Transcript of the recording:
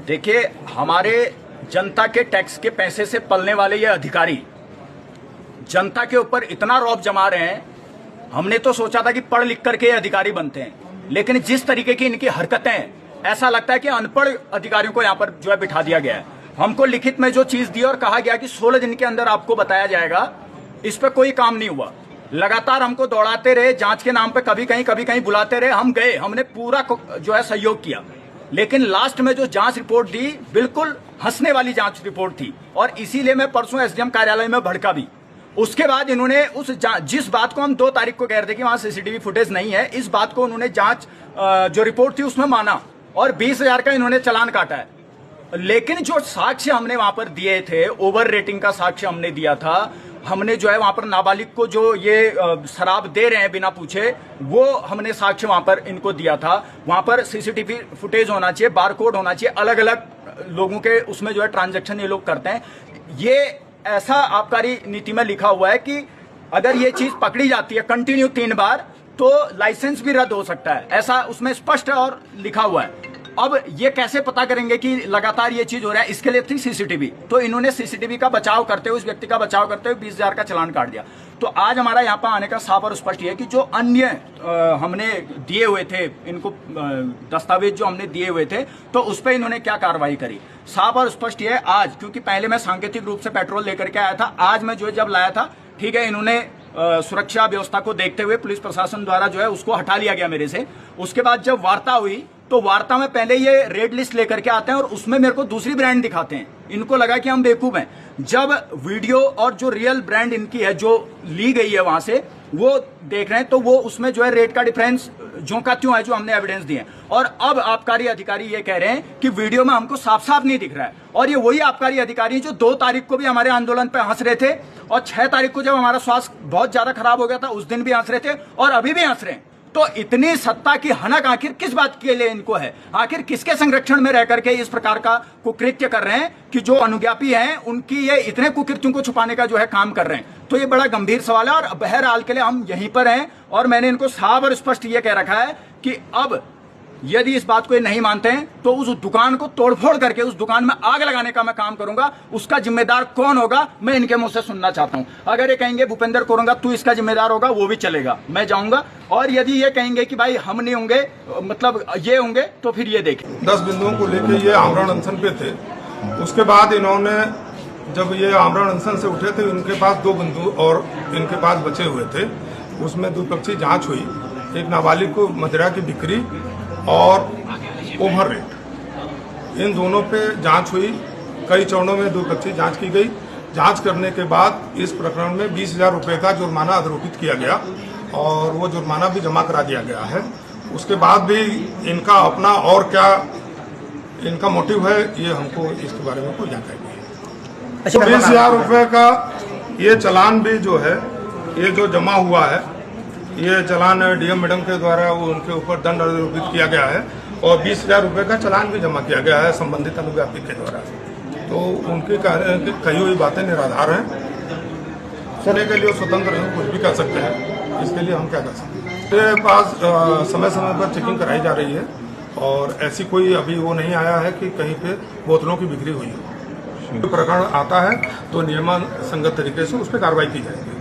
देखिए, हमारे जनता के टैक्स के पैसे से पलने वाले ये अधिकारी जनता के ऊपर इतना रौब जमा रहे हैं। हमने तो सोचा था कि पढ़ लिख करके ये अधिकारी बनते हैं, लेकिन जिस तरीके की इनकी हरकतें हैं, ऐसा लगता है कि अनपढ़ अधिकारियों को यहाँ पर जो है बिठा दिया गया है। हमको लिखित में जो चीज दी और कहा गया कि 16 दिन के अंदर आपको बताया जाएगा, इस पर कोई काम नहीं हुआ। लगातार हमको दौड़ाते रहे, जांच के नाम पे कभी कहीं बुलाते रहे। हम गए, हमने पूरा जो है सहयोग किया, लेकिन लास्ट में जो जांच रिपोर्ट दी बिल्कुल हंसने वाली जांच रिपोर्ट थी। और इसीलिए मैं परसों एसडीएम कार्यालय में भड़का भी। उसके बाद इन्होंने जिस बात को हम 2 तारीख को कह रहे थे कि वहां सीसीटीवी फुटेज नहीं है, इस बात को उन्होंने जांच जो रिपोर्ट थी उसमें माना और 20,000 का इन्होंने चालान काटा है। लेकिन जो साक्ष्य हमने वहां पर दिए थे, ओवर रेटिंग का साक्ष्य हमने दिया था। हमने जो है वहां पर नाबालिग को जो ये शराब दे रहे हैं बिना पूछे, वो हमने साक्ष्य वहां पर इनको दिया था। वहां पर सीसीटीवी फुटेज होना चाहिए, बारकोड होना चाहिए, अलग अलग लोगों के उसमें जो है ट्रांजैक्शन ये लोग करते हैं। ये ऐसा आबकारी नीति में लिखा हुआ है कि अगर ये चीज पकड़ी जाती है कंटिन्यू 3 बार तो लाइसेंस भी रद्द हो सकता है, ऐसा उसमें स्पष्ट और लिखा हुआ है। अब ये कैसे पता करेंगे कि लगातार ये चीज हो रहा है? इसके लिए थी सीसीटीवी। तो इन्होंने सीसीटीवी का बचाव करते हुए, उस व्यक्ति का बचाव करते हुए 20,000 का चालान काट दिया। तो आज हमारा यहाँ पर आने का साफ और स्पष्ट है कि जो अन्य हमने दिए हुए थे इनको दस्तावेज जो हमने दिए हुए थे, तो उस पर इन्होंने क्या कार्रवाई करी, साफ और स्पष्ट है आज। क्योंकि पहले मैं सांकेतिक रूप से पेट्रोल लेकर के आया था, आज मैं जो जब लाया था, ठीक है, इन्होंने सुरक्षा व्यवस्था को देखते हुए पुलिस प्रशासन द्वारा जो है उसको हटा लिया गया मेरे से। उसके बाद जब वार्ता हुई तो वार्ता में पहले ये रेड लिस्ट लेकर के आते हैं और उसमें मेरे को दूसरी ब्रांड दिखाते हैं। इनको लगा कि हम बेवकूफ हैं। जब वीडियो और जो रियल ब्रांड इनकी है जो ली गई है वहां से, वो देख रहे हैं तो वो उसमें जो है रेट का डिफरेंस जो का त्यों है, जो हमने एविडेंस दिए। और अब आबकारी अधिकारी ये कह रहे हैं कि वीडियो में हमको साफ साफ नहीं दिख रहा है। और ये वही आबकारी अधिकारी हैं जो 2 तारीख को भी हमारे आंदोलन पर हंस रहे थे और 6 तारीख को जब हमारा स्वास्थ्य बहुत ज्यादा खराब हो गया था उस दिन भी हंस रहे थे और अभी भी हंस रहे हैं। तो इतनी सत्ता की हनक आखिर किस बात के लिए इनको है? आखिर किसके संरक्षण में रह करके इस प्रकार का कुकृत्य कर रहे हैं कि जो अनुज्ञापी हैं उनकी ये इतने कुकृत्यों को छुपाने का जो है काम कर रहे हैं? तो ये बड़ा गंभीर सवाल है और बहरहाल के लिए हम यहीं पर हैं। और मैंने इनको साफ और स्पष्ट ये कह रखा है कि अब यदि इस बात को ये नहीं मानते हैं तो उस दुकान को तोड़फोड़ करके उस दुकान में आग लगाने का मैं काम करूंगा। उसका जिम्मेदार कौन होगा, मैं इनके मुंह से सुनना चाहता हूं। अगर ये कहेंगे भूपेंद्र कोरंगा तू इसका जिम्मेदार होगा, वो भी चलेगा, मैं जाऊंगा। और यदि ये कहेंगे कि भाई हम नहीं होंगे, मतलब ये होंगे, तो फिर ये देखें। 10 बिंदुओं को लेकर ये आमरण अनशन पे थे। उसके बाद इन्होंने जब ये आमरण अनशन से उठे थे, इनके पास 2 बिंदु और इनके पास बचे हुए थे। उसमें द्विपक्षीय जांच हुई। एक नाबालिग को मदिरा की बिक्री और ओवर रेट, इन दोनों पे जांच हुई। कई चरणों में द्विपक्षीय जांच की गई। जांच करने के बाद इस प्रकरण में 20,000 रुपये का जुर्माना आरोपित किया गया और वो जुर्माना भी जमा करा दिया गया है। उसके बाद भी इनका अपना और क्या इनका मोटिव है, ये हमको इसके बारे में कोई जानकारी नहीं है। अच्छा, 20,000 रुपये का ये चालान भी जो है, ये जो जमा हुआ है, ये चालान डीएम मैडम के द्वारा वो उनके ऊपर दंड आरोपित किया गया है और 20,000 रुपये का चालान भी जमा किया गया है संबंधित अनुज्ञापी के द्वारा। तो उनकी कही हुई बातें निराधार हैं। सुनने के लिए स्वतंत्र हैं, कुछ भी कर सकते हैं। इसके लिए हम क्या कर सकते हैं? मेरे पास समय समय पर चेकिंग कराई जा रही है और ऐसी कोई अभी वो नहीं आया है कि कहीं पे बोतलों की बिक्री हुई हो। प्रकरण आता है तो नियमानुसार तरीके से उस पर कार्रवाई की जाएगी।